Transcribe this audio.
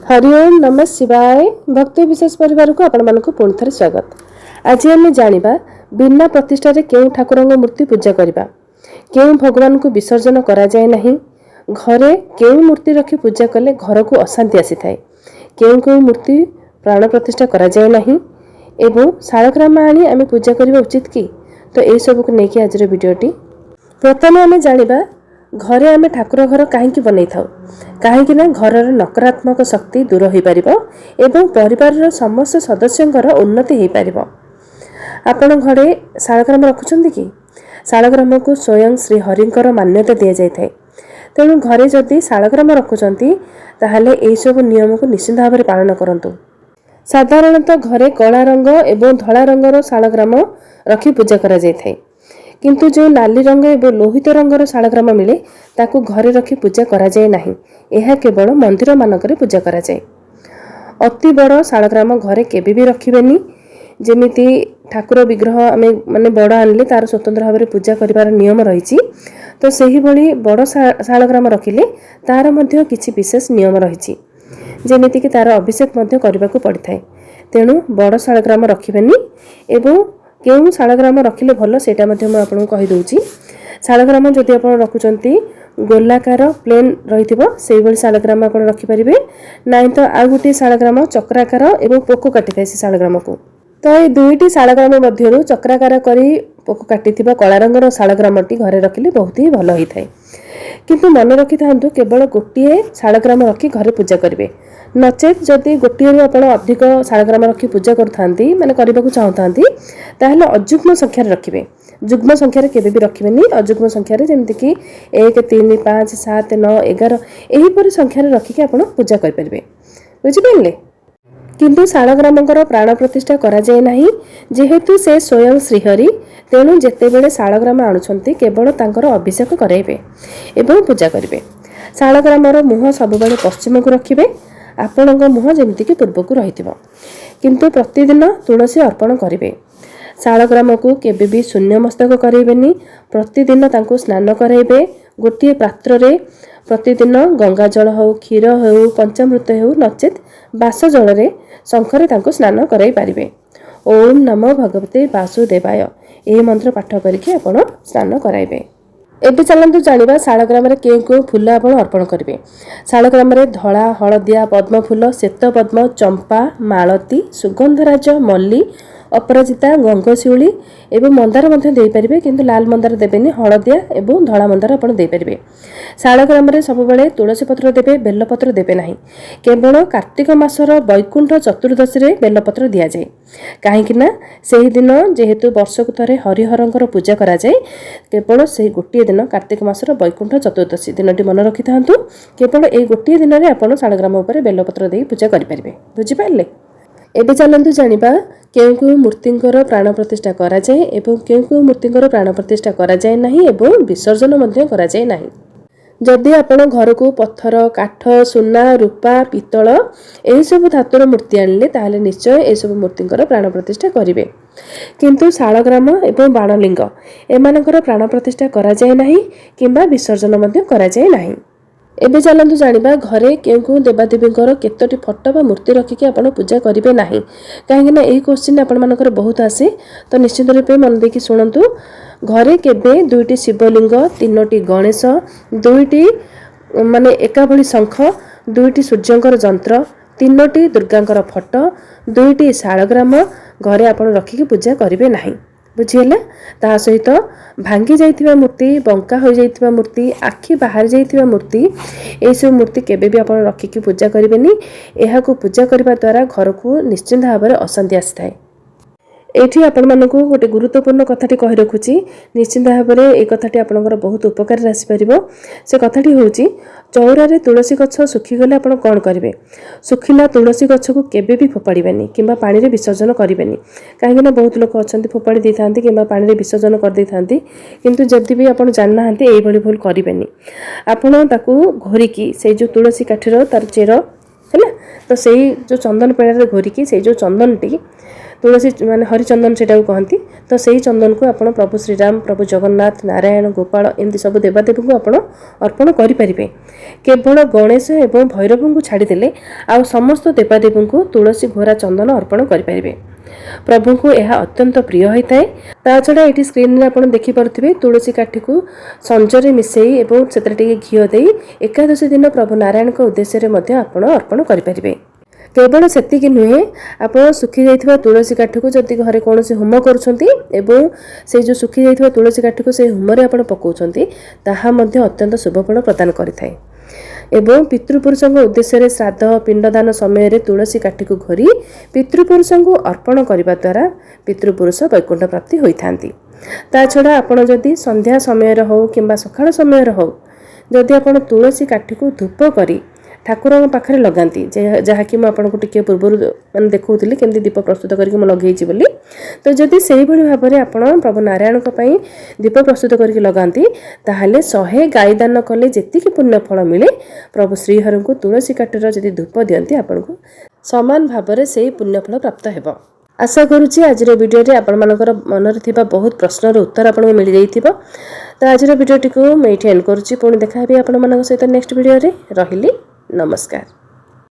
हरिओम नमः शिवाय भक्ति विशेष परिवार को आपण मानक पुणी थे स्वागत। आज आम जाना बिना प्रतिष्ठा केउं ठाकुर मूर्ति पूजा करवा, केउं भगवान को विसर्जन करा जाए नहीं, घरे केउं मूर्ति रखी पूजा कले घर को अशांति आसी थाए, केउं केउं मूर्ति प्राण प्रतिष्ठा करा जाए नहीं एवं शालग्राम आनी आम पूजा करवा उचित कि। तो यह सब को लेकिन आज वीडियोटी प्रथम आम जाना घरे आम ठाकुर घर कहीं बनई था कहीं घर नकारात्मक शक्ति दूर हो पार एवं परिवार समस्त सदस्यंकर उन्नति हो पार। आपण घरे शालग्राम रखुचंदी कि शालग्राम को स्वयं श्री हरिंकर मान्यता दि जाए, तेणु घरे जदि शालग्राम रखुचंती ताहले एई सब नियम को निश्चित भाव में पालन करंतु। साधारणतः घरे कला रंग एवं धला रंगर शालग्राम रखी पूजा करा जाय थाए, किंतु जो नाली रंग एवं लोहित रंगर शालग्राम मिले ताकू घरे रखी पूजा करा जाए नहीं, यह केवल मंदिर मानकरे पूजा करा जाए। अति बड़ शालग्राम घरे केबे भी रखिबेनी, जेमिति ठाकुर विग्रह आमे माने बड़ आनले तार स्वतंत्र भाव में पूजा करिवार नियम रही, तो सही भली बड़ शालग्राम रखिले तार मध्य किछि विशेष नियम रही, जेमिति कि तार अभिषेक मध्य करबा को पड़िथाय। तेणु बड़ शालग्राम रखिबेनी एवं केउं शालग्राम रखिले भल सेटा मध्य मैं आपको कहि दउची। शालग्राम जदि आप रखुचंती गोलाकार प्लेन रहिथिबो सेही भली शालग्राम आप रखि परिबे, नाइ तो आ गुटी शालग्राम चक्राकार एवं पोको काटिथाय से शालग्राम को। तो ये दुईटी शालग्राम मध्यरु चक्राकार करी पोको काटिथिबा कला रंगर शालग्रामटी घरे रखिले बहुत ही भल होइथाय। किंतु मन रखि थांतु केवल गोटिए शालग्राम रखी घरे पूजा करिवे, नचेत जदि गोटिए आपण अधिक शालग्राम रखी पूजा करथांती माने करबा को चाहथांती ताहले अजुग्म संख्या रखिबे। जुग्म संख्या केबे भी रखिबेनी, अजुग्म संख्या जेमति कि 1 3 5 7 9 11 एही परि संख्या रखिके आपण पूजा कर परिबे, बुझि पाइले। किंतु शालग्रामकर प्राण प्रतिष्ठा करा जाए नहीं, जेहेतु से स्वयं श्रीहरि, तेणु जेतेबेले शालग्राम आणुछंती केवल तांकर अभिषेक कराइबे एवं पूजा करिवे। शालग्रामर मुह सबुबले पश्चिम को रखिबे, आपणक मुह जेमति कि पूर्व को रहिथिबो, किंतु प्रतिदिन तुलसी अर्पण करिवे। शालग्राम को केबे भी शून्य मस्तक कराइबेनी, प्रतिदिन तांको स्नान कराइबे। गोटे पात्र रे प्रतिदिन गंगा जल हो, क्षीर हो, पंचामृत हो, नचेत बास जल रे शंखरे तांको स्नान कराई पारिबे। ओम नमो भगवते वासुदेवाय एही मंत्र पाठ करके आपण स्नान कराइबे। एबे चलंतु जानिबा शालग्राम रे केउ फूल आपण अर्पण करिवे। शालग्राम रे धळा, हळदिया, पद्म फूल, श्वेत पद्म, चंपा, मालती, सुगंधराज, मल्ली, अपराजिता, गंगशिउली एवं मंदार मध्य दे परिबे, किंतु लाल मंदार देबेनी, हळदिया एवं धळा मंदार आपण दे परिबे। शालग्राम रे सबुबले तुलसी पत्र देबे, बेल पत्र देबे नाही। केवल कार्तिक मासर वैकुंठ चतुर्दशी रे बेल पत्र दिया जाए, काहेकिना सेही दिन जेहेतु वर्षक थरे हरिहरंकर पूजा करा जाए, केवल सेही गोटिए दिन कार्तिक मासर वैकुंठ चतुर्दशी दिनटी मन रखि थांतु। केवल ए गोटिए दिन रे आपण शालग्राम ऊपर बेल पत्र देई पूजा करि परिबे, बुझि पाइले। एबे चलंतु जानिबा केउ केउ मूर्तिंकर प्राण प्रतिष्ठा करा जाए एवं केउ केउ मूर्तिंकर प्राण प्रतिष्ठा करा जाए नाही एवं विसर्जन मध्य करा जाए नाही। जदि आपण घर को पत्थर, काठ, सुना, रूपा, पितल एही सब धातुर मूर्ति आनिले ताहले निश्चय ए सब मूर्तिंकर प्राण प्रतिष्ठा करिवे, किंतु शालग्राम एवं बाणलिंग एमानकर प्राण प्रतिष्ठा करा जाए नाही किंबा विसर्जन मध्य करा जाए नाही। एबे चलंतु जानिबा घरे केउ केउ देवादेवींकर केतोटी फोटो बा मूर्ति रखिके आपण पूजा करिवे नाही, काहेकि ना एही क्वेश्चन आपण मानकर बहुत आसे। तो निश्चित रूपे मन देखि सुनंतु, घरे केबे दुईटी शिवलिंग, तीनोटी गणेश, दुईटी माने एका भली शंख, दुईटी सूर्यंकर जंत्र, तीनोटी दुर्गांकर फोटो, दुईटी शालग्राम घरे आपण रखिके पूजा करिवे नाही, बुझिएला। ता सहित भांगी जाइथिबा मूर्ति, बंका हो जाइथिबा मूर्ति, आखि बाहर जाइथिबा मूर्ति, ए सब मूर्ति केबे भी आपण रखिके पूजा करिवेनी। एहा को पूजा करबा द्वारा घर को निश्चित भाव में अशांति आसिथाय। एठी आपण मानकु गोटे गुरुत्वपूर्ण कथाटी कहि रखुची, निश्चित भाव में ए कथाटी आपनकर बहुत उपकार आसी परिबो। से कथाटी होउची, चौरा रे तुलसी गछ सुखी गले आपण कोन करिवे। सुखिला तुलसी गछ को केबे भी फोपाड़ीबेनी किंबा पानी रे विसर्जन करिवेनी, काहेकि ना बहुत लोक अछंती फोपाड़ी दै थांती किंबा पानी रे विसर्जन कर दै थांती, किंतु जदि भी आपण जानना हांती एई भली भूल करिवेनी। आपण ताकू घोरिकी से जो तुलसी काठीर तार चेर हैला, तो सेही जो चंदन पेड़ा रे घोरिकी से जो चंदनटी तुलसी माने हरिचंदन से कहती तो सही चंदन को आप प्रभु श्रीराम प्रभु जगन्नाथ नारायण गोपाल एमती सब देवादेवी को आप अर्पण करें। केवल गणेश एवं भैरव को छाड़देले आ समस्त देवादेवी को तुलसी घोरा चंदन अर्पण करें। प्रभु को यह अत्यंत प्रिय होता है। ता छड़ा ये स्क्रीन में आप देखिपे तुलसी काठी को संजरे मिसई और से घी दे एकादशी दिन प्रभु नारायण के उद्देश्य आप अर्पण करें। केवल सेतिक नुहे आप सुखी जाइथिबा तुलसी काठी को जदि घरे कौन होम कर जो सुखी जाइथिबा तुलसी काठी को से होम आप पकाउछंती ताहा मध्य अत्यंत शुभफल प्रदान करिथाय। एवं पितृपुरुषों उद्देश्य श्राद्ध पिंडदान समय तुलसी काठी को घोरी पितृपुरुषों को अर्पण करने द्वारा पितृपुरुष वैकुंठ प्राप्ति होता। ता छड़ा आपड़ जदि संध्या समय हो कि सकाळ समय हो जदि आप तुलसी काठी को धूप करी ठाकुर पाखे लगाती जहाँकि मुझे टे पूर्व मैंने देखी केमती दीप प्रस्तुत करके लगे तो जदि से भाव में आप प्रभु नारायण दीप प्रस्तुत करके लगाती ताहले 100 गाई दान कले जी पुण्य फल मिले प्रभु श्रीहर को तुलसी काठर जदि धूप दियंती आपन को समान भाव में से पुण्यफल प्राप्त हो। आशा करुच्ची आज भिडियो आपण मनर थिबा बहुत प्रश्नर उत्तर आपको मिल जाइथिबो। तो आज भिडियोटी को मैं एंड करुच्ची पुणी देखा आपण सहित नेक्स्ट भिडियो रे रहिली नमस्कार।